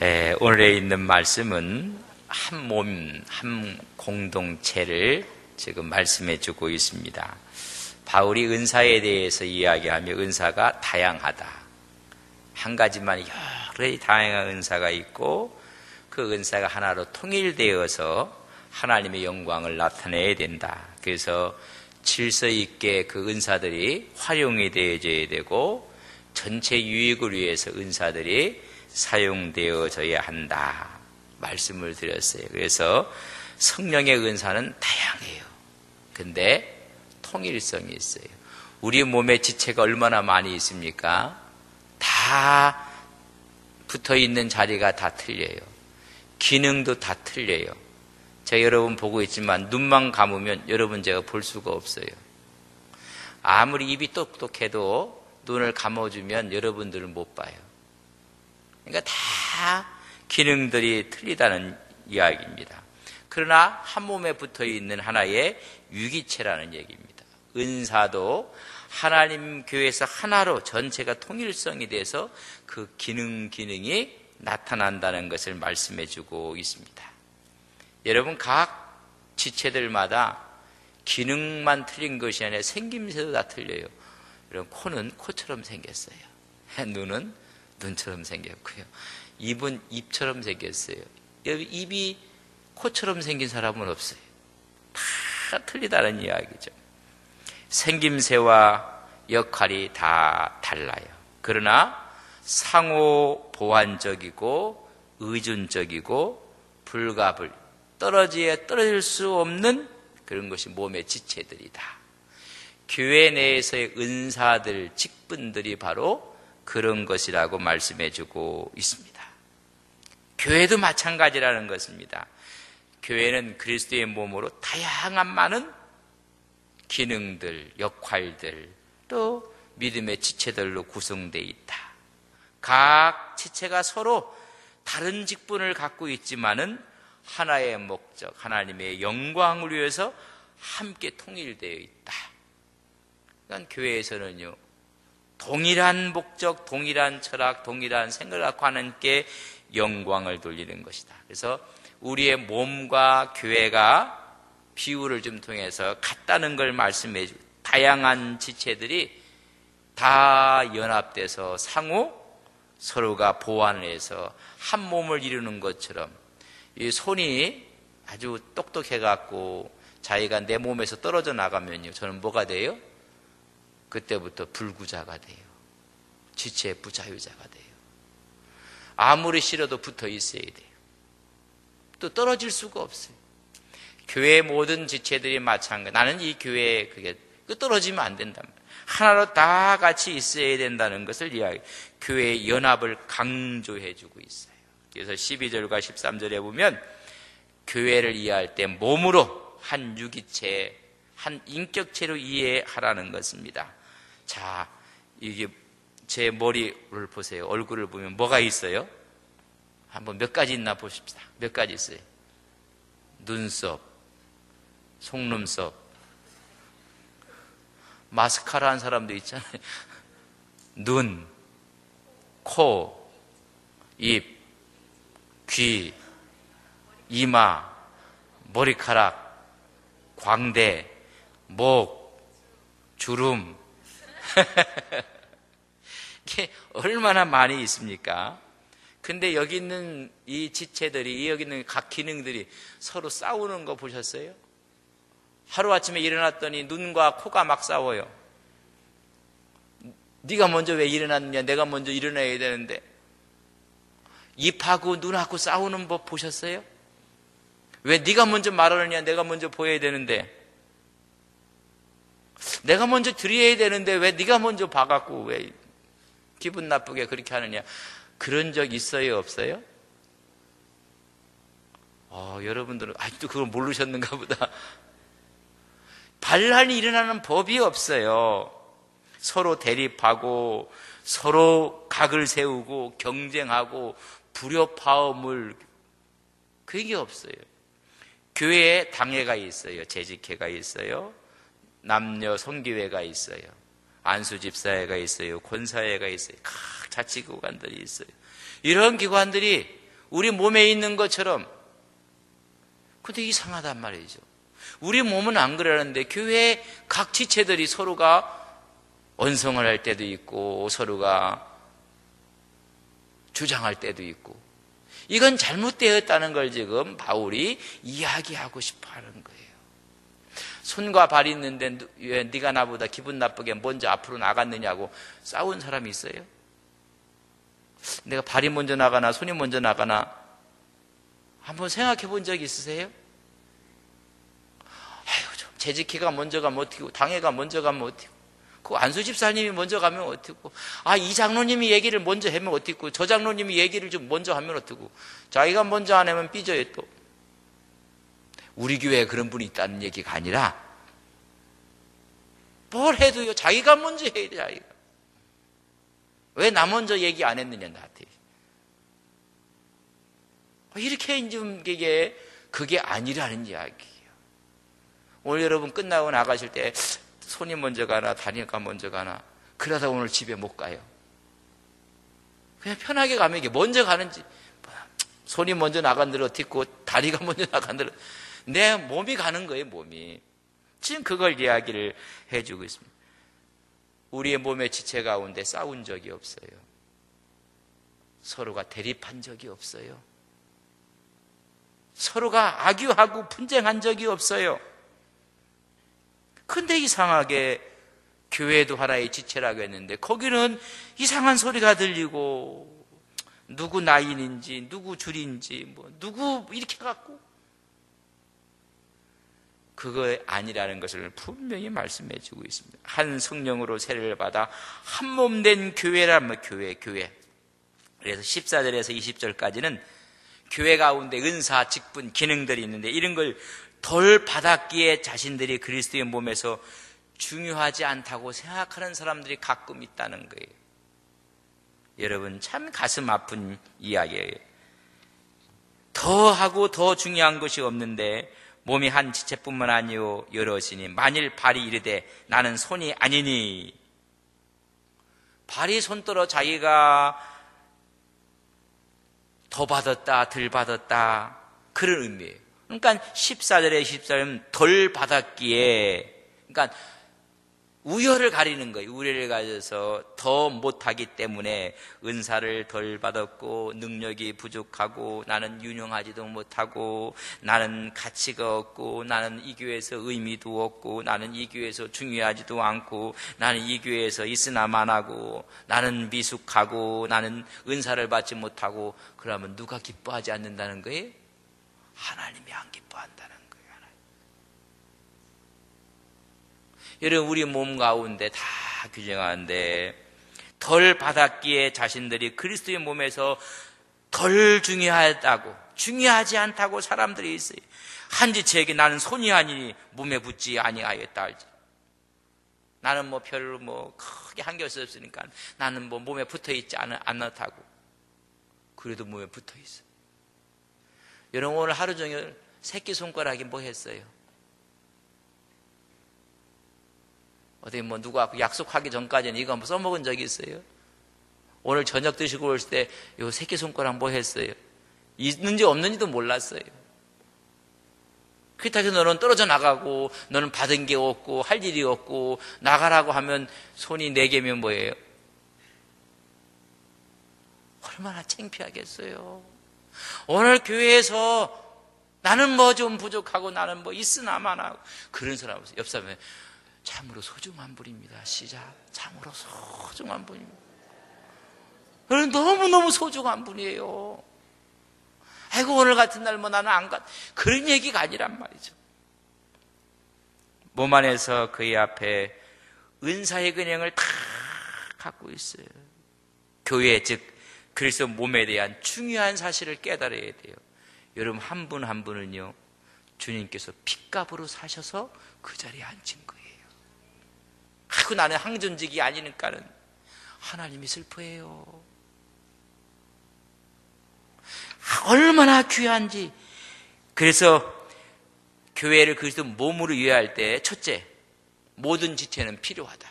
오늘에 있는 말씀은 한 몸, 한 공동체를 지금 말씀해 주고 있습니다. 바울이 은사에 대해서 이야기하며 은사가 다양하다. 한 가지만 여러 다양한 은사가 있고 그 은사가 하나로 통일되어서 하나님의 영광을 나타내야 된다. 그래서 질서 있게 그 은사들이 활용이 되어져야 되고 전체 유익을 위해서 은사들이 사용되어져야 한다 말씀을 드렸어요. 그래서 성령의 은사는 다양해요. 근데 통일성이 있어요. 우리 몸의 지체가 얼마나 많이 있습니까? 다 붙어있는 자리가 다 틀려요. 기능도 다 틀려요. 제가 여러분 보고 있지만 눈만 감으면 여러분 제가 볼 수가 없어요. 아무리 입이 똑똑해도 눈을 감아주면 여러분들을 못 봐요. 그러니까 다 기능들이 틀리다는 이야기입니다. 그러나 한 몸에 붙어있는 하나의 유기체라는 얘기입니다. 은사도 하나님 교회에서 하나로 전체가 통일성이 돼서 그 기능이 나타난다는 것을 말씀해 주고 있습니다. 여러분 각 지체들마다 기능만 틀린 것이 아니라 생김새도 다 틀려요. 여러분 코는 코처럼 생겼어요. 눈은 눈처럼 생겼고요. 입은 입처럼 생겼어요. 여기 입이 코처럼 생긴 사람은 없어요. 다 틀리다는 이야기죠. 생김새와 역할이 다 달라요. 그러나 상호 보완적이고 의존적이고 떨어질 수 없는 그런 것이 몸의 지체들이다. 교회 내에서의 은사들, 직분들이 바로 그런 것이라고 말씀해 주고 있습니다. 교회도 마찬가지라는 것입니다. 교회는 그리스도의 몸으로 다양한 많은 기능들, 역할들, 또 믿음의 지체들로 구성되어 있다. 각 지체가 서로 다른 직분을 갖고 있지만은 하나의 목적, 하나님의 영광을 위해서 함께 통일되어 있다. 그러니까 교회에서는요, 동일한 목적, 동일한 철학, 동일한 생각을 갖고 하나님께 영광을 돌리는 것이다. 그래서 우리의 몸과 교회가 비유를 좀 통해서 같다는 걸 말씀해 주고 다양한 지체들이 다 연합돼서 상호 서로가 보완을 해서 한 몸을 이루는 것처럼 이 손이 아주 똑똑해갖고 자기가 내 몸에서 떨어져 나가면요, 저는 뭐가 돼요? 그때부터 불구자가 돼요. 지체 부자유자가 돼요. 아무리 싫어도 붙어 있어야 돼요. 또 떨어질 수가 없어요. 교회 모든 지체들이 마찬가지. 나는 이 교회에 그게 떨어지면 안 된단 말이에요. 하나로 다 같이 있어야 된다는 것을 이야기. 교회의 연합을 강조해 주고 있어요. 그래서 12절과 13절에 보면 교회를 이해할 때 몸으로 한 유기체, 한 인격체로 이해하라는 것입니다. 자, 이게 제 머리를 보세요. 얼굴을 보면 뭐가 있어요? 한번 몇 가지 있나 보십시다. 몇 가지 있어요? 눈썹, 속눈썹, 마스카라 한 사람도 있잖아요. 눈, 코, 입, 귀, 이마, 머리카락, 광대, 목, 주름. 이게 얼마나 많이 있습니까? 근데 여기 있는 이 지체들이, 여기 있는 각 기능들이 서로 싸우는 거 보셨어요? 하루아침에 일어났더니 눈과 코가 막 싸워요. 네가 먼저 왜 일어났느냐? 내가 먼저 일어나야 되는데. 입하고 눈하고 싸우는 법 보셨어요? 왜 네가 먼저 말하느냐? 내가 먼저 보여야 되는데. 내가 먼저 드려야 되는데 왜 네가 먼저 봐갖고 왜 기분 나쁘게 그렇게 하느냐? 그런 적 있어요? 없어요? 여러분들은 아직도 그걸 모르셨는가 보다. 반란이 일어나는 법이 없어요. 서로 대립하고 서로 각을 세우고 경쟁하고 불협화음을, 그게 없어요. 교회에 당회가 있어요. 재직회가 있어요. 남녀 성기회가 있어요. 안수집사회가 있어요. 권사회가 있어요. 각 자치기관들이 있어요. 이런 기관들이 우리 몸에 있는 것처럼. 근데 이상하단 말이죠. 우리 몸은 안 그러는데 교회 각 지체들이 서로가 언성을 할 때도 있고 서로가 주장할 때도 있고, 이건 잘못되었다는 걸 지금 바울이 이야기하고 싶어 하는 거예요. 손과 발이 있는데 왜 네가 나보다 기분 나쁘게 먼저 앞으로 나갔느냐고 싸운 사람이 있어요? 내가 발이 먼저 나가나 손이 먼저 나가나 한번 생각해 본 적 있으세요? 아유, 좀 재직회가 먼저 가면 어떻고, 당회가 먼저 가면 어떻고, 그 안수 집사님이 먼저 가면 어떻고, 이 장로님이 얘기를 먼저 하면 어떻고, 저 장로님이 얘기를 좀 먼저 하면 어떻고, 자기가 먼저 안 하면 삐져요 또. 우리 교회에 그런 분이 있다는 얘기가 아니라 뭘 해도요 자기가 먼저 해야 돼. 자기가 왜 나 먼저 얘기 안 했느냐 나한테. 이렇게 좀 그게 아니라는 이야기예요. 오늘 여러분 끝나고 나가실 때 손이 먼저 가나 다리가 먼저 가나 그러다 오늘 집에 못 가요. 그냥 편하게 가면 이게 먼저 가는지, 손이 먼저 나간들 어떻고 다리가 먼저 나간들, 내 몸이 가는 거예요. 몸이 지금 그걸 이야기를 해주고 있습니다. 우리의 몸의 지체 가운데 싸운 적이 없어요. 서로가 대립한 적이 없어요. 서로가 악유하고 분쟁한 적이 없어요. 근데 이상하게 교회도 하나의 지체라고 했는데 거기는 이상한 소리가 들리고, 누구 나인인지 누구 줄인지 누구 이렇게 갖고, 그거 아니라는 것을 분명히 말씀해 주고 있습니다. 한 성령으로 세례를 받아 한 몸 된 교회라면 교회. 그래서 14절에서 20절까지는 교회 가운데 은사, 직분, 기능들이 있는데 이런 걸 덜 받았기에 자신들이 그리스도의 몸에서 중요하지 않다고 생각하는 사람들이 가끔 있다는 거예요. 여러분 참 가슴 아픈 이야기예요. 더 하고 더 중요한 것이 없는데 몸이 한 지체뿐만 아니요 여럿이니 만일 발이 이르되 나는 손이 아니니, 발이 손떨어 자기가 더 받았다 덜 받았다 그런 의미예요. 그러니까 14절에 14절은 덜 받았기에, 그러니까 우열을 가리는 거예요. 우열을 가져서 더 못하기 때문에 은사를 덜 받았고, 능력이 부족하고, 나는 유능하지도 못하고, 나는 가치가 없고, 나는 이 교회에서 의미도 없고, 나는 이 교회에서 중요하지도 않고, 나는 이 교회에서 있으나만 하고, 나는 미숙하고, 나는 은사를 받지 못하고, 그러면 누가 기뻐하지 않는다는 거예요? 하나님이 안 기뻐한다는 거예요. 여러분 우리 몸 가운데 다 규정하는데 덜 받았기에 자신들이 그리스도의 몸에서 덜 중요하다고, 중요하지 않다고 사람들이 있어요. 한 지체에게 나는 손이 아니니 몸에 붙지 아니하였다 할지, 나는 별로 크게 한결 없으니까 나는 몸에 붙어 있지 않다고. 그래도 몸에 붙어 있어. 여러분 오늘 하루 종일 새끼손가락이 뭐 했어요? 어디 누가 약속하기 전까지는 이거 한번 써먹은 적이 있어요? 오늘 저녁 드시고 올 때 요 새끼손가락 뭐 했어요? 있는지 없는지도 몰랐어요. 그렇다고 해서 너는 떨어져 나가고, 너는 받은 게 없고 할 일이 없고 나가라고 하면 손이 4개면 뭐예요? 얼마나 창피하겠어요. 오늘 교회에서 나는 좀 부족하고 나는 있으나만 하고 그런 사람 없어요. 옆 사람에 참으로 소중한 분입니다. 시작. 참으로 소중한 분입니다. 너무너무 소중한 분이에요. 아이고 오늘 같은 날 나는 안 가, 그런 얘기가 아니란 말이죠. 몸 안에서 그의 앞에 은사의 근형을 다 갖고 있어요. 교회 즉 그리스도 몸에 대한 중요한 사실을 깨달아야 돼요. 여러분 한 분 한 분은요 주님께서 핏값으로 사셔서 그 자리에 앉힌 거예요. 아이고 나는 항존직이 아니니까는 하나님이 슬퍼해요. 얼마나 귀한지. 그래서 교회를 그리스도 몸으로 이해할 때 첫째, 모든 지체는 필요하다.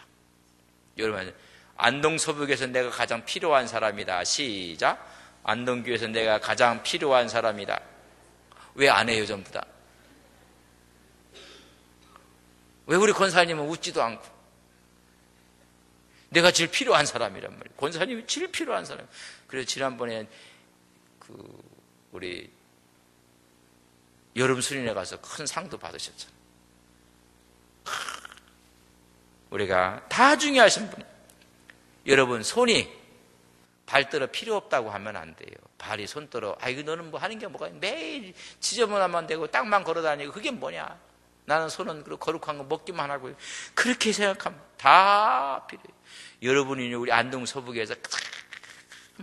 여러분 안동서북에서 내가 가장 필요한 사람이다. 시작. 안동교회에서 내가 가장 필요한 사람이다. 왜 안 해요, 전부 다? 왜 우리 권사님은 웃지도 않고? 내가 제일 필요한 사람이란 말이에요. 권사님이 제일 필요한 사람. 그래서 지난번에 우리 여름 수련회 가서 큰 상도 받으셨잖아요. 우리가 다 중요하신 분이에요. 여러분, 손이 발떨어 필요 없다고 하면 안 돼요. 발이 손떨어. 아이고, 너는 뭐 하는 게 뭐가 매일 지저분하면 되고 땅만 걸어다니고 그게 뭐냐. 나는 손은 거룩한 거 먹기만 하고. 그렇게 생각하면 다 필요해요. 여러분이 우리 안동 서북에서 가장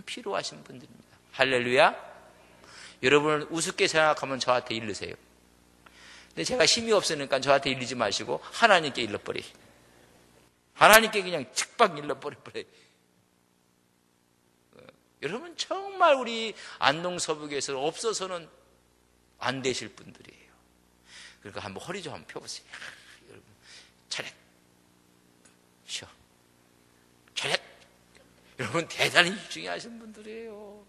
필요하신 분들입니다. 할렐루야. 여러분을 우습게 생각하면 저한테 일르세요. 근데 제가 힘이 없으니까 저한테 일리지 마시고 하나님께 일러버려요. 하나님께 그냥 즉박 일러버려요. 여러분 정말 우리 안동 서북에서 없어서는 안 되실 분들이에요. 그러니까 한번 허리 좀 한번 펴보세요. 여러분 차렷 쉬어 차렷. 여러분 대단히 중요하신 분들이에요.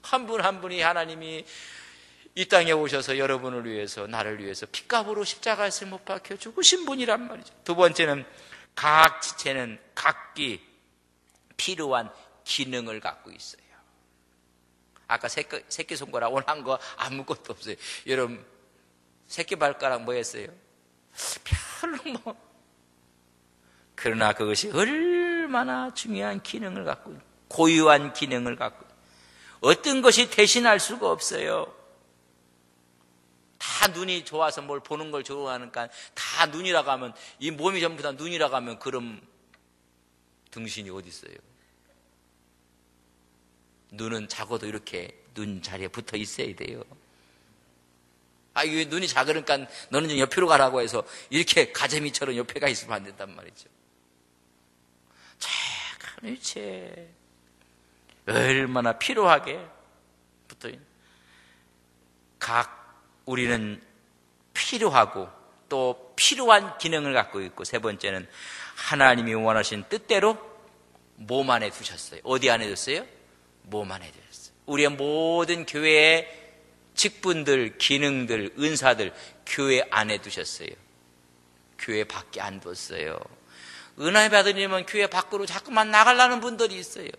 한 분 한 분이 하나님이 이 땅에 오셔서 여러분을 위해서 나를 위해서 핏값으로 십자가에서 못 박혀 죽으신 분이란 말이죠. 두 번째는 각 지체는 각기 필요한 기능을 갖고 있어요. 아까 새끼손가락 원한 거 아무것도 없어요. 여러분 새끼발가락 뭐 했어요? 별로 뭐. 그러나 그것이 얼마나 중요한 기능을 갖고 있는, 고유한 기능을 갖고 있는, 어떤 것이 대신할 수가 없어요. 다 눈이 좋아서 뭘 보는 걸 좋아하니까 다 눈이라고 하면, 이 몸이 전부 다 눈이라고 하면 그럼 등신이 어디 있어요? 눈은 작아도 이렇게 눈 자리에 붙어 있어야 돼요. 아, 이게 눈이 작으니까 너는 좀 옆으로 가라고 해서 이렇게 가재미처럼 옆에 가 있으면 안 된단 말이죠. 착한 위치에 얼마나 필요하게 붙어 있는. 우리는 필요하고 또 필요한 기능을 갖고 있고, 세 번째는 하나님이 원하신 뜻대로 몸 안에 두셨어요. 어디 안에 뒀어요? 몸 안에 두셨어요. 우리의 모든 교회의 직분들, 기능들, 은사들 교회 안에 두셨어요. 교회 밖에 안 뒀어요. 은혜 받으려면 교회 밖으로 자꾸만 나가려는 분들이 있어요.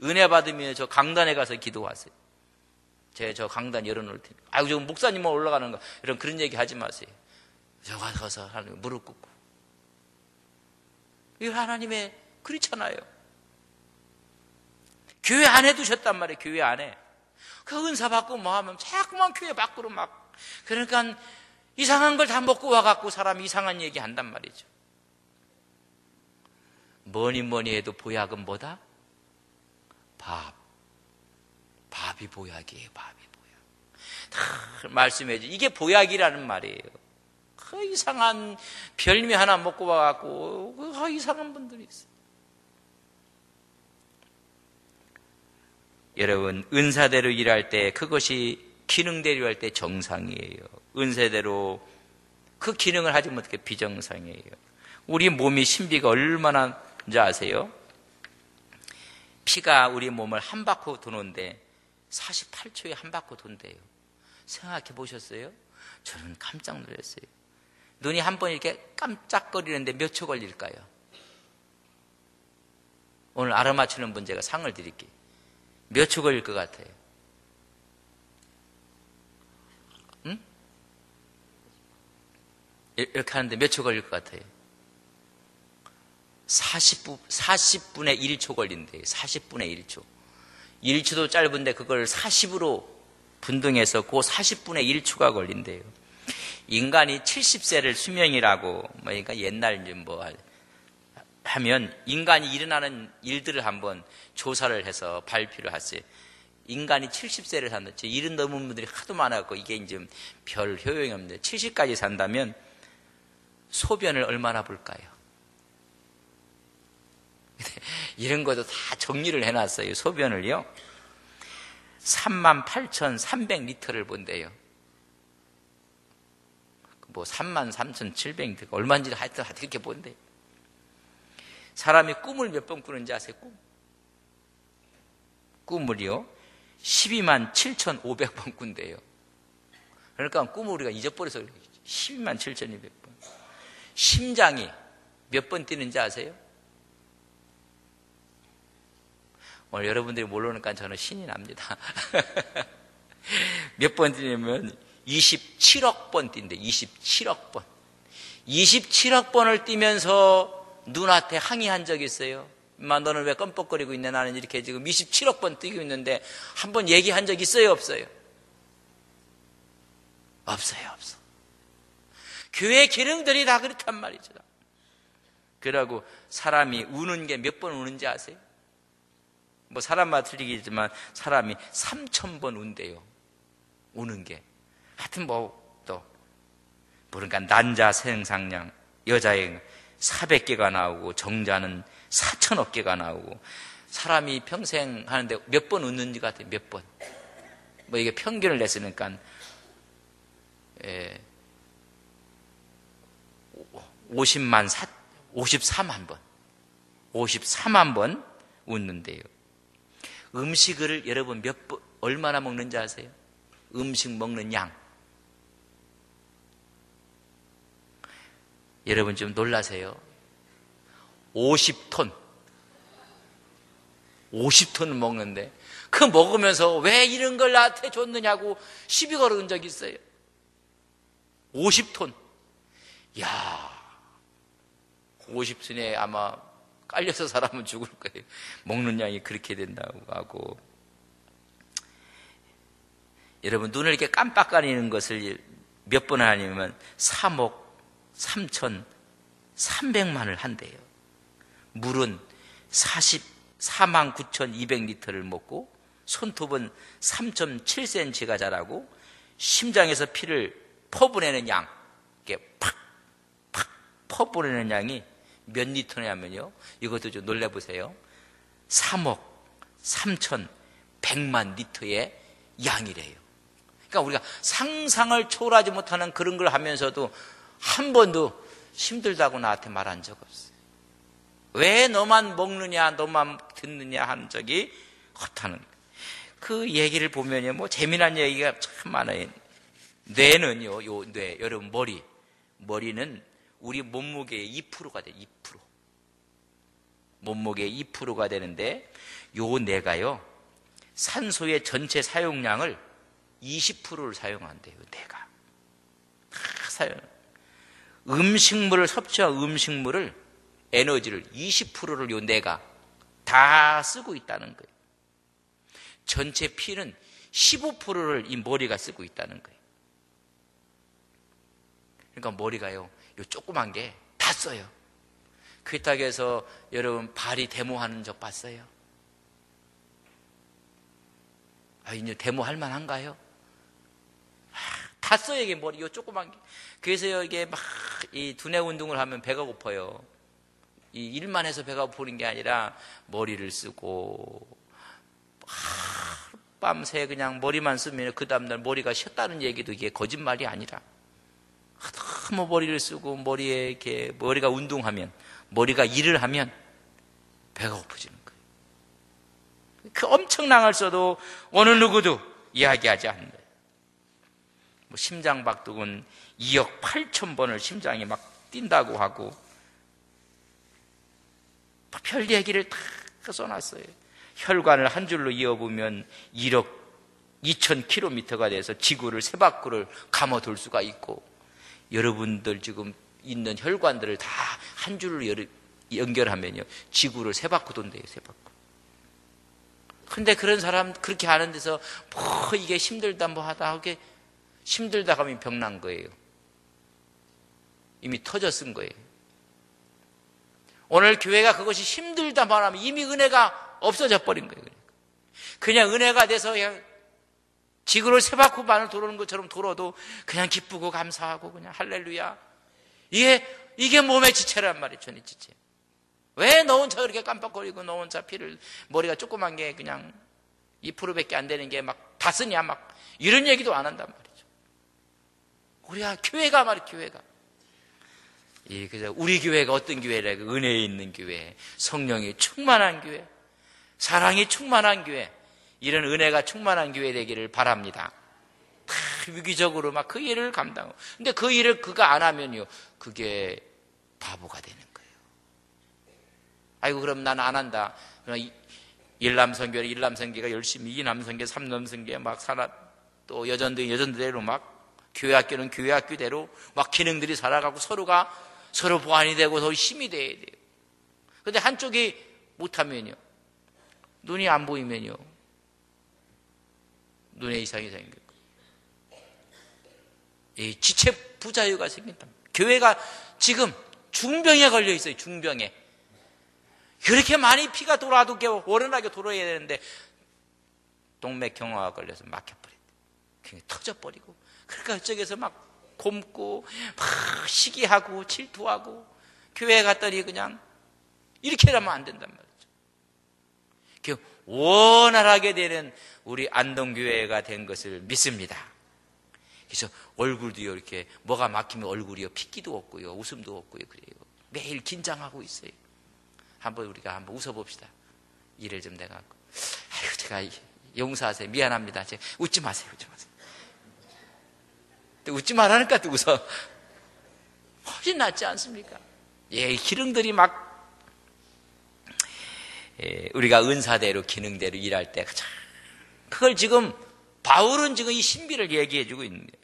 은혜 받으면 저 강단에 가서 기도하세요. 제가 저 강단 열어놓을 테니까. 아이고, 저 목사님만 올라가는 거. 이런 그런 얘기 하지 마세요. 저 가서 하나님 무릎 꿇고. 이거 하나님의 그렇잖아요. 교회 안에 두셨단 말이에요. 교회 안에. 그 은사 받고 뭐 하면 자꾸만 교회 밖으로 막. 그러니까 이상한 걸 다 먹고 와갖고 사람이 이상한 얘기 한단 말이죠. 뭐니 해도 보약은 뭐다? 밥이 보약이에요. 밥이 보약. 말씀해줘. 이게 보약이라는 말이에요. 그 이상한 별미 하나 먹고 와갖고 그 이상한 분들이 있어요. 여러분, 은사대로 일할 때, 그것이 기능대로 할 때 정상이에요. 은사대로 그 기능을 하지 못해 비정상이에요. 우리 몸이 신비가 얼마나인지 아세요? 피가 우리 몸을 한 바퀴 도는데 48초에 한 바퀴 돈대요. 생각해 보셨어요? 저는 깜짝 놀랐어요. 눈이 한 번 이렇게 깜짝거리는데 몇 초 걸릴까요? 오늘 알아맞히는 분 제가 상을 드릴게요. 몇 초 걸릴 것 같아요? 응? 이렇게 하는데 몇 초 걸릴 것 같아요? 40분에 1초 걸린대요. 40분에 1초. 1초도 짧은데 그걸 40으로 분등해서 그 40분에 1초가 걸린대요. 인간이 70세를 수명이라고, 그러니까 옛날 뭐 하면 인간이 일어나는 일들을 한번 조사를 해서 발표를 했어요. 인간이 70세를 산다. 70 넘은 분들이 하도 많아갖고 이게 이제 별 효용이 없는데 70까지 산다면 소변을 얼마나 볼까요? 이런 것도 다 정리를 해놨어요. 소변을요. 38,300리터를 본대요. 뭐 33,700리터 얼마인지 하여튼 그렇게 본대요. 사람이 꿈을 몇 번 꾸는지 아세요? 꿈을요. 12만 7,500번 꾼대요. 그러니까 꿈을 우리가 잊어버려서 그래요. 12만 7,200번. 심장이 몇 번 뛰는지 아세요? 오늘 여러분들이 모르니까 저는 신이 납니다. 몇 번 뛰냐면 27억 번 뛴대. 27억 번. 27억 번을 뛰면서 누나한테 항의한 적이 있어요. 엄마, 너는 왜 껌뻑거리고 있냐? 나는 이렇게 지금 27억 번 뛰고 있는데 한 번 얘기한 적 있어요? 없어요? 없어요. 교회 기능들이 다 그렇단 말이죠. 그러고 사람이 우는 게 몇 번 우는지 아세요? 뭐 사람마다 틀리겠지만 사람이 3,000번 운대요. 우는 게. 하여튼 또 그러니까 난자 생상량, 여자의 400개가 나오고 정자는 4,000억 개가 나오고, 사람이 평생 하는데 몇 번 웃는지 같아요. 몇 번. 뭐 이게 평균을 냈으니까 54만 번. 54만 번 웃는데요. 음식을 여러분 얼마나 먹는지 아세요? 음식 먹는 양. 여러분 좀 놀라세요. 50톤. 50톤을 먹는데, 그 먹으면서 왜 이런 걸 나한테 줬느냐고 시비 걸은 적이 있어요. 50톤. 야, 50톤에 아마 깔려서 사람은 죽을 거예요. 먹는 양이 그렇게 된다고 하고. 여러분, 눈을 이렇게 깜빡거리는 것을 몇 번 하냐면 3억 3,300만을 한대요. 물은 44만 9,200리터를 먹고, 손톱은 3.7cm가 자라고, 심장에서 피를 퍼보내는 양, 이렇게 팍팍 퍼보내는 양이 몇 리터냐면요, 이것도 좀 놀라보세요. 3억 3,100만 리터의 양이래요. 그러니까 우리가 상상을 초월하지 못하는 그런 걸 하면서도 한 번도 힘들다고 나한테 말한 적 없어요. 왜 너만 먹느냐, 너만 듣느냐 한 적이 없다는 거예요. 그 얘기를 보면요, 뭐 재미난 얘기가 참 많아요. 뇌는요, 여러분 머리는 우리 몸무게의 2%가 돼요. 2%. 몸무게의 2%가 되는데, 요 뇌가요, 산소의 전체 사용량을 20%를 사용한대요. 뇌가 다 음식물을 섭취한 음식물을, 에너지를 20%를 요 뇌가 다 쓰고 있다는 거예요. 전체 피는 15%를 이 머리가 쓰고 있다는 거예요. 그러니까 머리가요, 요 조그만 게 다 써요. 그렇다고 해서 여러분 발이 데모하는 적 봤어요? 이제 데모할 만한가요? 다 써요, 이게 머리, 요 조그만 게. 그래서 이게 막 이 두뇌 운동을 하면 배가 고파요. 이 일만 해서 배가 고프는 게 아니라 머리를 쓰고, 밤새 그냥 머리만 쓰면 그 다음날 머리가 쉬었다는 얘기도 이게 거짓말이 아니라, 너무 머리를 쓰고 머리에 이렇게 머리가 운동하면, 머리가 일을 하면 배가 고파지는 거예요. 그 엄청난 걸 써도 어느 누구도 이야기하지 않는다. 뭐 심장박동은 2억 8천 번을 심장이 막 뛴다고 하고, 별 얘기를 다 써놨어요. 혈관을 한 줄로 이어보면 1억 2천 킬로미터가 돼서 지구를 세 바퀴를 감아돌 수가 있고, 여러분들 지금 있는 혈관들을 다 한 줄로 연결하면요, 지구를 세 바퀴 돈대요. 세 바퀴. 근데 그런 사람 그렇게 하는 데서 뭐 이게 힘들다 뭐 하다 하게, 힘들다 하면 병난 거예요. 이미 터졌은 거예요. 오늘 교회가 그것이 힘들다 말하면 이미 은혜가 없어져 버린 거예요. 그냥 은혜가 돼서 그냥 지구를 세 바퀴 반을 도는 것처럼 돌아도 그냥 기쁘고 감사하고 그냥 할렐루야. 이게 몸의 지체란 말이에요. 전의 지체. 왜 너 혼자 그렇게 깜빡거리고 너 혼자 피를, 머리가 조그만 게 그냥 2%밖에 안 되는 게 막 다 쓰냐, 막 이런 얘기도 안 한단 말이죠. 우리가 교회가 말이에요. 교회가. 그래서 우리 교회가 어떤 교회래? 은혜에 있는 교회, 성령이 충만한 교회, 사랑이 충만한 교회. 이런 은혜가 충만한 교회 되기를 바랍니다. 다 위기적으로 막 그 일을 감당하고. 근데 그 일을 그가 안 하면요, 그게 바보가 되는 거예요. 아이고, 그럼 난 안 한다. 일남선교를 일남선교가 열심히, 이남선교, 삼남선교 막 살아, 또 여전대로 막 교회 학교는 교회 학교대로 막 기능들이 살아가고 서로가 서로 보완이 되고 더 힘이 돼야 돼요. 근데 한쪽이 못하면요, 눈이 안 보이면요, 눈에 이상이 생겨요. 이 지체 부자유가 생긴다. 교회가 지금 중병에 걸려 있어요. 중병에. 그렇게 많이 피가 돌아도 원활하게 돌아야 되는데 동맥경화가 걸려서 막혀버렸대. 그냥 터져버리고. 그러니까 저쪽에서 막 곪고 막 시기하고 질투하고, 교회에 갔더니 그냥 이렇게 하면 안 된단 말이죠. 원활하게 되는 우리 안동교회가 된 것을 믿습니다. 그래서 얼굴도요, 이렇게 뭐가 막히면 얼굴이요, 핏기도 없고요, 웃음도 없고요, 그래요. 매일 긴장하고 있어요. 우리가 한번 웃어봅시다. 일을 좀 내갖고. 아이고, 제가 용서하세요. 미안합니다. 제가 웃지 마세요. 웃지 마세요. 또 웃지 말라니까 또 웃어. 훨씬 낫지 않습니까? 예, 기능들이 막, 우리가 은사대로, 기능대로 일할 때, 그걸 지금, 바울은 지금 이 신비를 얘기해주고 있는 거예요.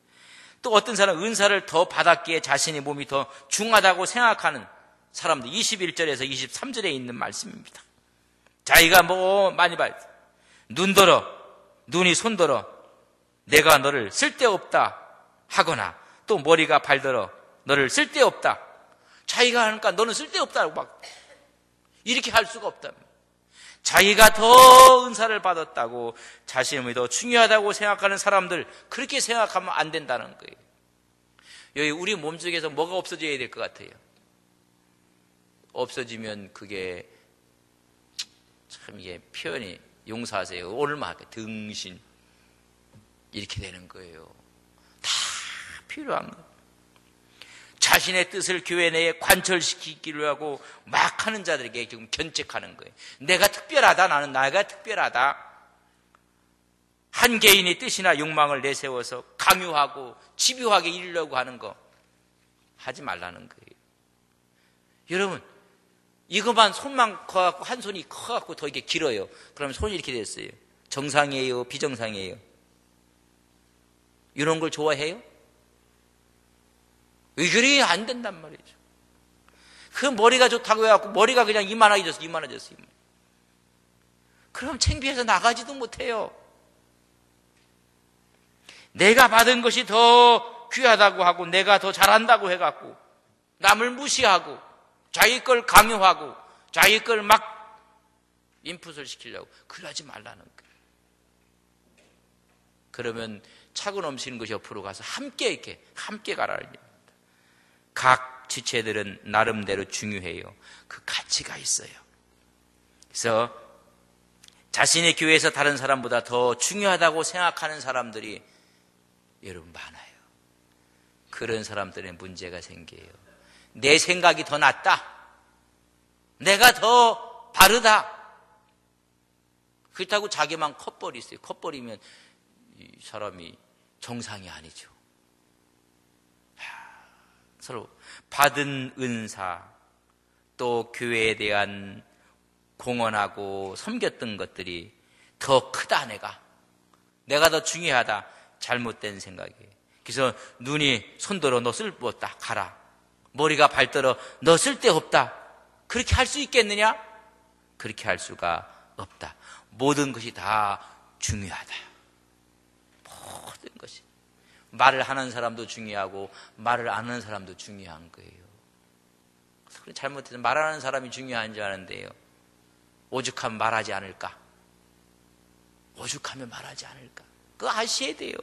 또 어떤 사람은 은사를 더 받았기에 자신의 몸이 더 중하다고 생각하는 사람들, 21절에서 23절에 있는 말씀입니다. 자기가 뭐 많이 봐요. 눈이 손들어 내가 너를 쓸데없다 하거나, 또 머리가 발들어 너를 쓸데없다. 자기가 하니까 너는 쓸데없다고 막 이렇게 할 수가 없다. 자기가 더 은사를 받았다고 자신이 더 중요하다고 생각하는 사람들, 그렇게 생각하면 안 된다는 거예요. 여기 우리 몸속에서 뭐가 없어져야 될 것 같아요? 없어지면 그게 참, 이게 표현이, 용서하세요, 오늘만 등신 이렇게 되는 거예요. 다 필요한 거예요. 자신의 뜻을 교회 내에 관철시키기로 하고 막 하는 자들에게 지금 견책하는 거예요. 내가 특별하다, 나는 나가 특별하다. 한 개인의 뜻이나 욕망을 내세워서 강요하고 집요하게 이루려고 하는 거 하지 말라는 거예요. 여러분, 이것만 손만 커갖고, 한 손이 커갖고 더 이렇게 길어요. 그러면 손이 이렇게 됐어요. 정상이에요? 비정상이에요? 이런 걸 좋아해요? 의결이 안 된단 말이죠. 그 머리가 좋다고 해갖고 머리가 그냥 이만해졌어. 그럼 창피해서 나가지도 못해요. 내가 받은 것이 더 귀하다고 하고, 내가 더 잘한다고 해갖고 남을 무시하고 자기 걸 강요하고 자기 걸 막 인풋을 시키려고, 그러지 말라는 거예요. 그러면 차고 넘치는 것이 옆으로 가서 함께 가라는 얘기입니다. 각 지체들은 나름대로 중요해요. 그 가치가 있어요. 그래서 자신의 교회에서 다른 사람보다 더 중요하다고 생각하는 사람들이 여러분 많아요. 그런 사람들의 문제가 생겨요. 내 생각이 더 낫다, 내가 더 바르다, 그렇다고 자기만 컷버리세요. 컷버리면 이 사람이 정상이 아니죠. 서로 받은 은사, 또 교회에 대한 공헌하고 섬겼던 것들이 더 크다, 내가 더 중요하다, 잘못된 생각이에요. 그래서 눈이 손들어 너 쓸모없다, 가라. 머리가 발들어 너 쓸데없다. 그렇게 할 수 있겠느냐? 그렇게 할 수가 없다. 모든 것이 다 중요하다. 모든 것이. 말을 하는 사람도 중요하고 말을 안 하는 사람도 중요한 거예요. 잘못해서 말하는 사람이 중요한 줄 아는데요, 오죽하면 말하지 않을까? 오죽하면 말하지 않을까? 그거 아셔야 돼요.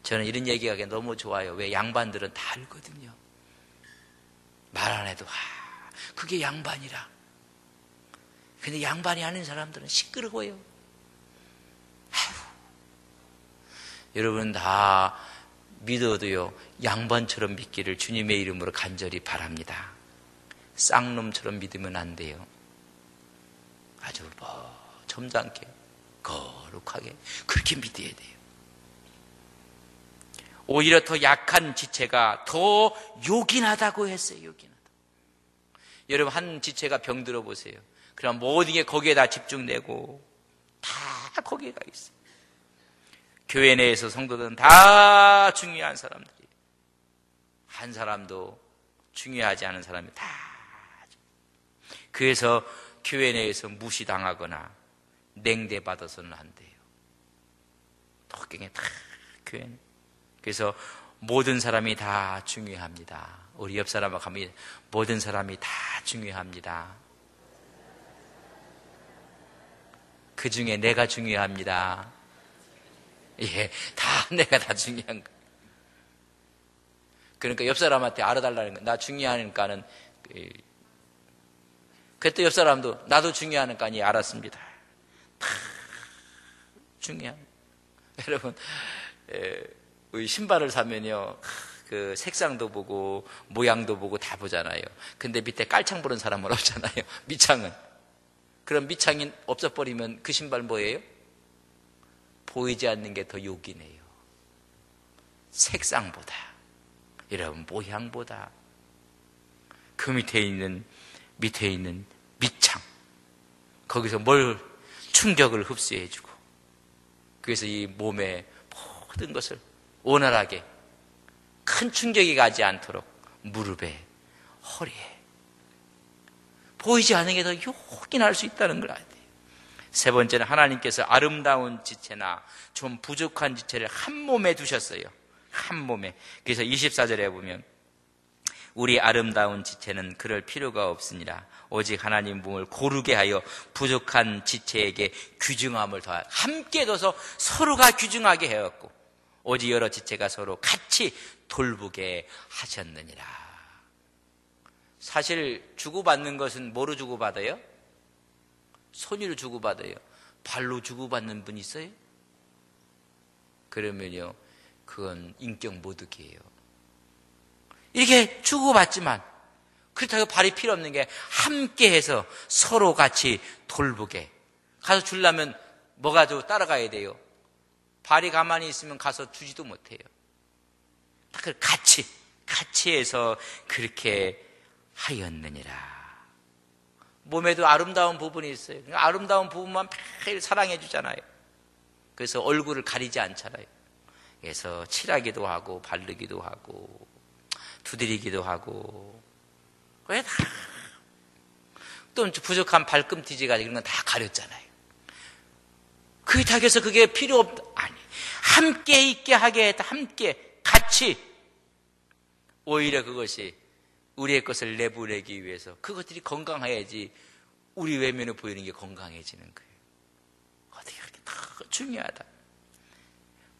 저는 이런 얘기가 너무 좋아요. 왜? 양반들은 다 알거든요. 말 안 해도 그게 양반이라. 근데 양반이 아닌 사람들은 시끄러워요. 여러분 다 믿어도요, 양반처럼 믿기를 주님의 이름으로 간절히 바랍니다. 쌍놈처럼 믿으면 안 돼요. 아주 점잖게, 거룩하게 그렇게 믿어야 돼요. 오히려 더 약한 지체가 더 요긴하다고 했어요. 요긴하다. 여러분, 한 지체가 병들어 보세요. 그럼 모든 게 거기에 다 집중되고 다 거기에 가 있어요. 교회 내에서 성도들은 다 중요한 사람들이에요. 한 사람도 중요하지 않은 사람이 다. 그래서 교회 내에서 무시당하거나 냉대받아서는 안 돼요. 도경에 다 교회는. 그래서 모든 사람이 다 중요합니다. 우리 옆 사람하고 하면 모든 사람이 다 중요합니다. 그 중에 내가 중요합니다. 예, 내가 다 중요한 거. 그러니까 옆 사람한테 알아달라는 거. 나 중요하니까는. 그때 옆 사람도 나도 중요하니까 알았습니다. 다 중요한. 여러분, 우리 신발을 사면요, 그 색상도 보고 모양도 보고 다 보잖아요. 근데 밑에 깔창 보는 사람은 없잖아요. 밑창은. 그럼 밑창이 없어버리면 그 신발 뭐예요? 보이지 않는 게 더 요긴해요. 색상보다, 여러분, 모양보다 그 밑에 있는 밑창, 거기서 뭘 충격을 흡수해주고, 그래서 이 몸의 모든 것을 원활하게 큰 충격이 가지 않도록 무릎에, 허리에 보이지 않는 게 더 요긴할 수 있다는 걸 알아야 돼요. 세 번째는 하나님께서 아름다운 지체나 좀 부족한 지체를 한 몸에 두셨어요. 한 몸에. 그래서 24절에 보면 우리 아름다운 지체는 그럴 필요가 없으니라. 오직 하나님 몸을 고르게 하여 부족한 지체에게 귀중함을 더하여 함께 둬서 서로가 귀중하게 해왔고 오직 여러 지체가 서로 같이 돌보게 하셨느니라. 사실 주고받는 것은 뭐로 주고받아요? 손으로 주고받아요. 발로 주고받는 분 있어요? 그러면요, 그건 인격 모독이에요. 이렇게 주고받지만 그렇다고 발이 필요 없는 게 함께해서 서로 같이 돌보게. 가서 주려면 뭐가 좀 따라가야 돼요. 발이 가만히 있으면 가서 주지도 못해요. 같이 해서 그렇게 하였느니라. 몸에도 아름다운 부분이 있어요. 아름다운 부분만 매일 사랑해 주잖아요. 그래서 얼굴을 가리지 않잖아요. 그래서 칠하기도 하고 바르기도 하고 두드리기도 하고, 왜 다 또 부족한 발꿈티지가 이런 건 다 가렸잖아요. 그렇다고 해서 그게 필요 없다. 아니, 함께 있게 하게 했다. 함께 같이. 오히려 그것이 우리의 것을 내보내기 위해서 그것들이 건강해야지 우리 외면에 보이는 게 건강해지는 거예요. 어떻게 그렇게 다 중요하다.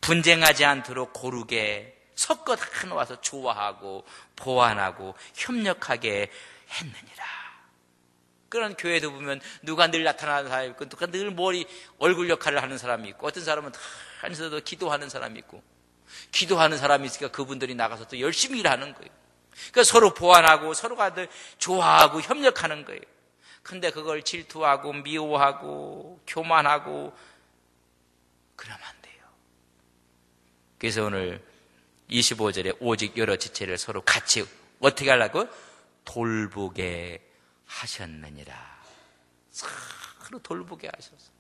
분쟁하지 않도록 고르게 섞어 다 놓아서 좋아하고 보완하고 협력하게 했느니라. 그런 교회도 보면 누가 늘 나타나는 사람이 있고 누가 늘 머리 얼굴 역할을 하는 사람이 있고 어떤 사람은 다 안에서도 기도하는 사람이 있고 기도하는 사람이 있으니까 그분들이 나가서 또 열심히 일하는 거예요. 그러니까 서로 보완하고 서로가 늘 좋아하고 협력하는 거예요. 근데 그걸 질투하고 미워하고 교만하고 그러면 안 돼요. 그래서 오늘 25절에 오직 여러 지체를 서로 같이 어떻게 하려고? 돌보게 하셨느니라. 서로 돌보게 하셔서.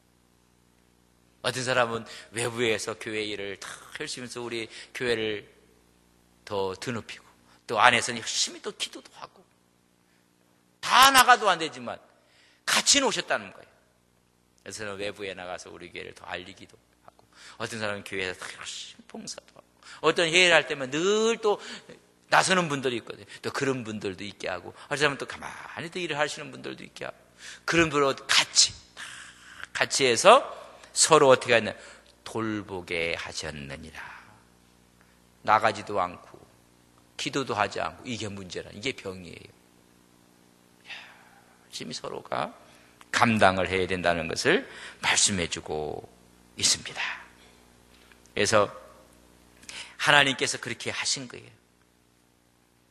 어떤 사람은 외부에서 교회 일을 다 열심히 해서 우리 교회를 더 드높이고 또 안에서는 열심히 또 기도도 하고 다 나가도 안 되지만 같이 오셨다는 거예요. 그래서 외부에 나가서 우리 교회를 더 알리기도 하고 어떤 사람은 교회에서 다 열심히 봉사도 하고 어떤 회의를 할 때면 늘 또 나서는 분들이 있거든요. 또 그런 분들도 있게 하고 어떤 사람은 또 가만히 또 일을 하시는 분들도 있게 하고 그런 분을 같이 해서 서로 어떻게 하냐 돌보게 하셨느니라. 나가지도 않고 기도도 하지 않고 이게 문제라. 이게 병이에요. 열심히 서로가 감당을 해야 된다는 것을 말씀해주고 있습니다. 그래서 하나님께서 그렇게 하신 거예요.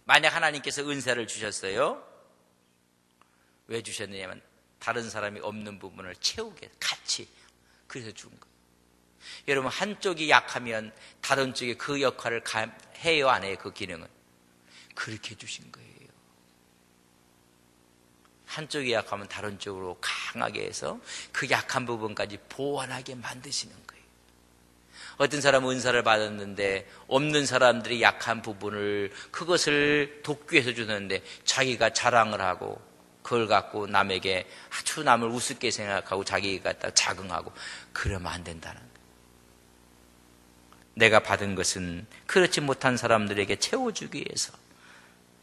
만약 하나님께서 은사를 주셨어요. 왜 주셨느냐면 다른 사람이 없는 부분을 채우게 같이 그래서 준 거예요. 여러분 한쪽이 약하면 다른 쪽이 그 역할을 해요 안 해요? 그 기능은 그렇게 주신 거예요. 한쪽이 약하면 다른 쪽으로 강하게 해서 그 약한 부분까지 보완하게 만드시는 거예요. 어떤 사람은 은사를 받았는데 없는 사람들이 약한 부분을 그것을 돕기 위해서 주는데 자기가 자랑을 하고 그걸 갖고 남에게 아주 남을 우습게 생각하고 자기가 갖다 자긍하고 그러면 안 된다는 거예요. 내가 받은 것은 그렇지 못한 사람들에게 채워주기 위해서.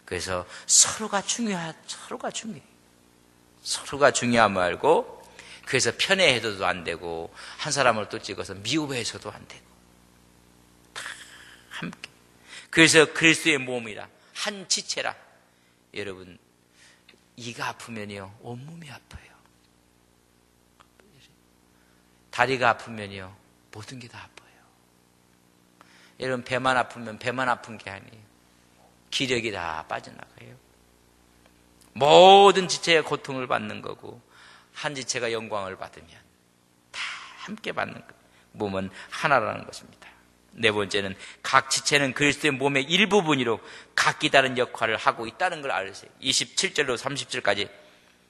그래서 서로가 중요해요. 서로가 중요함 말고 그래서 편애해서도 안 되고 한 사람을 또 찍어서 미워해서도 안 되고 다 함께. 그래서 그리스도의 몸이라 한 지체라. 여러분 이가 아프면요 온몸이 아파요. 다리가 아프면요 모든 게 다 아파요. 여러분 배만 아프면 배만 아픈 게 아니에요. 기력이 다 빠져나가요. 모든 지체가 고통을 받는 거고 한 지체가 영광을 받으면 다 함께 받는 거예요. 몸은 하나라는 것입니다. 네 번째는 각 지체는 그리스도의 몸의 일부분으로 각기 다른 역할을 하고 있다는 걸 알으세요. 27절로 30절까지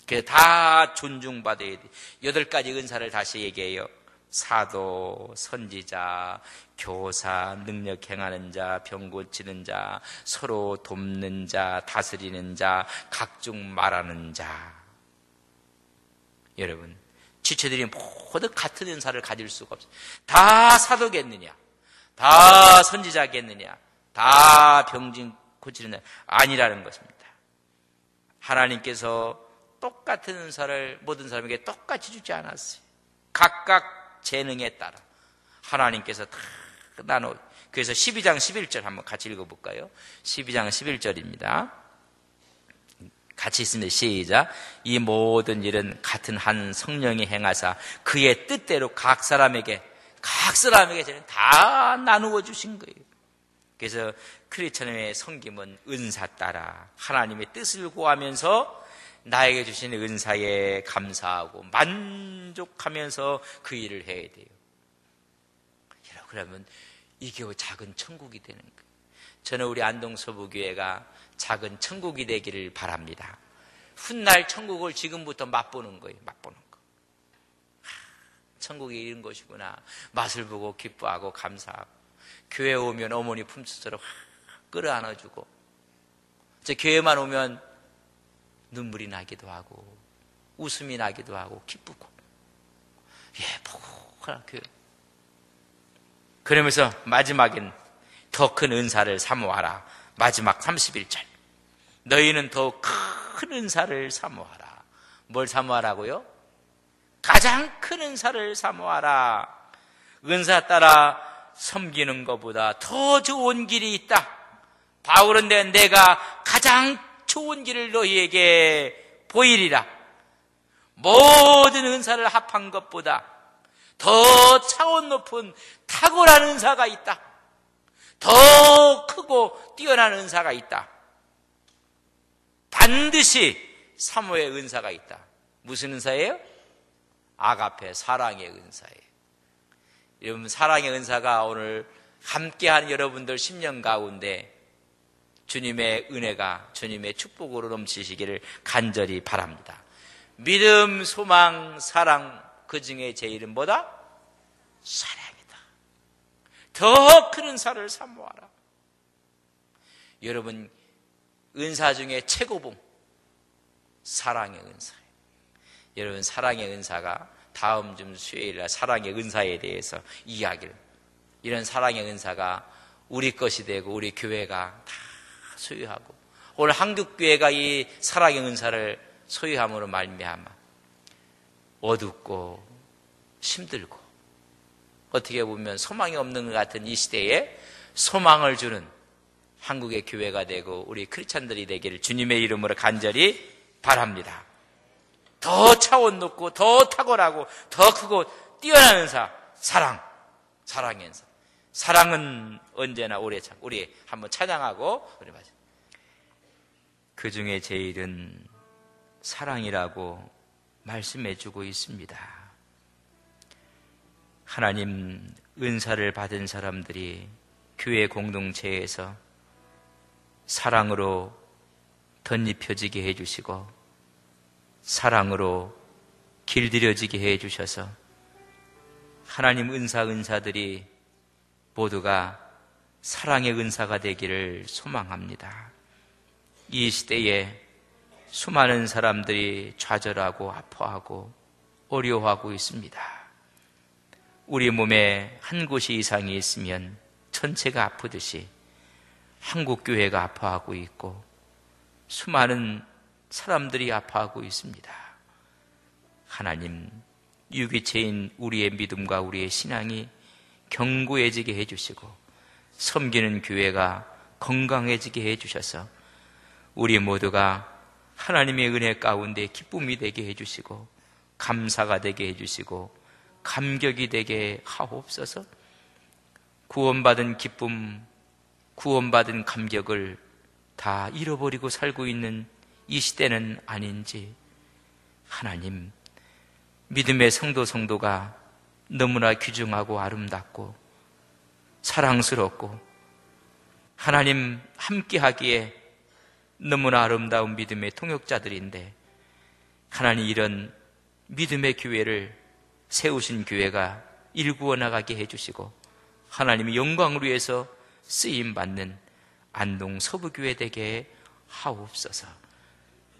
그래서 다 존중받아야 돼. 8가지 은사를 다시 얘기해요. 사도, 선지자, 교사, 능력 행하는 자, 병 고치는 자, 서로 돕는 자, 다스리는 자, 각종 말하는 자. 여러분, 지체들이 모두 같은 은사를 가질 수가 없어요. 다 사도겠느냐? 다 선지자겠느냐? 다 병진 고치는 자 아니라는 것입니다. 하나님께서 똑같은 은사를 모든 사람에게 똑같이 주지 않았어요. 각각 재능에 따라 하나님께서 다 나눠. 그래서 12장 11절 한번 같이 읽어볼까요? 12장 11절입니다. 같이 있습니다. 시작. 이 모든 일은 같은 한 성령이 행하사 그의 뜻대로 각 사람에게 저는 다 나누어 주신 거예요. 그래서 크리스천의 섬김은 은사 따라 하나님의 뜻을 구하면서 나에게 주신 은사에 감사하고 만족하면서 그 일을 해야 돼요. 그러면 이게 작은 천국이 되는 거예요. 저는 우리 안동서부교회가 작은 천국이 되기를 바랍니다. 훗날 천국을 지금부터 맛보는 거예요. 맛보는 거. 천국이 이런 것이구나. 맛을 보고 기뻐하고 감사하고 교회 오면 어머니 품수처럼 끌어안아주고 저 교회만 오면 눈물이 나기도 하고 웃음이 나기도 하고 기쁘고 예쁘고 교회. 그러면서 마지막엔 더 큰 은사를 사모하라. 마지막 31절. 너희는 더 큰 은사를 사모하라. 뭘 사모하라고요? 가장 큰 은사를 사모하라. 은사 따라 섬기는 것보다 더 좋은 길이 있다. 바울은 내가 가장 좋은 길을 너희에게 보이리라. 모든 은사를 합한 것보다 더 차원 높은 탁월한 은사가 있다. 더 크고 뛰어난 은사가 있다. 반드시 사모의 은사가 있다. 무슨 은사예요? 아가페, 사랑의 은사예요. 여러분, 사랑의 은사가 오늘 함께한 여러분들 10년 가운데 주님의 은혜가 주님의 축복으로 넘치시기를 간절히 바랍니다. 믿음, 소망, 사랑, 그 중에 제일은 뭐다? 사랑이다. 더 큰 은사를 사모하라. 여러분, 은사 중에 최고봉 사랑의 은사예요. 여러분, 사랑의 은사가 다음 주 수요일날 사랑의 은사에 대해서 이야기를, 이런 사랑의 은사가 우리 것이 되고 우리 교회가 다 소유하고 오늘 한국교회가 이 사랑의 은사를 소유함으로 말미암아 어둡고 힘들고 어떻게 보면 소망이 없는 것 같은 이 시대에 소망을 주는 한국의 교회가 되고 우리 크리스찬들이 되기를 주님의 이름으로 간절히 바랍니다. 더 차원 높고 더 탁월하고 더 크고 뛰어난 은사, 사랑의 은사. 사랑은 언제나 오래 참. 우리 한번 찬양하고 우리 마저. 그 중에 제일은 사랑이라고 말씀해 주고 있습니다. 하나님 은사를 받은 사람들이 교회 공동체에서 사랑으로 덧입혀지게 해주시고 사랑으로 길들여지게 해주셔서 하나님 은사들이 모두가 사랑의 은사가 되기를 소망합니다. 이 시대에 수많은 사람들이 좌절하고 아파하고 어려워하고 있습니다. 우리 몸에 한 곳이 이상이 있으면 전체가 아프듯이 한국교회가 아파하고 있고 수많은 사람들이 아파하고 있습니다. 하나님, 유기체인 우리의 믿음과 우리의 신앙이 견고해지게 해주시고 섬기는 교회가 건강해지게 해주셔서 우리 모두가 하나님의 은혜 가운데 기쁨이 되게 해주시고 감사가 되게 해주시고 감격이 되게 하옵소서. 구원받은 기쁨, 구원받은 감격을 다 잃어버리고 살고 있는 이 시대는 아닌지 하나님, 믿음의 성도가 너무나 귀중하고 아름답고 사랑스럽고 하나님 함께하기에 너무나 아름다운 믿음의 통역자들인데 하나님 이런 믿음의 교회를 세우신 교회가 일구어 나가게 해주시고 하나님의 영광을 위해서 쓰임받는 안동 서부교회 되게 하옵소서.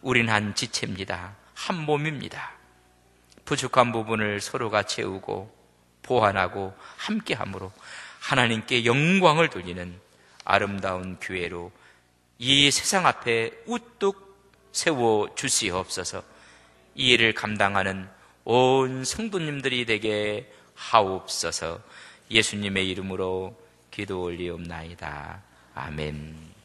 우린 한 지체입니다. 한 몸입니다. 부족한 부분을 서로가 채우고 보완하고 함께함으로 하나님께 영광을 돌리는 아름다운 교회로 이 세상 앞에 우뚝 세워 주시옵소서. 이 일을 감당하는 온 성도님들이 되게 하옵소서. 예수님의 이름으로 기도 올리옵나이다. 아멘.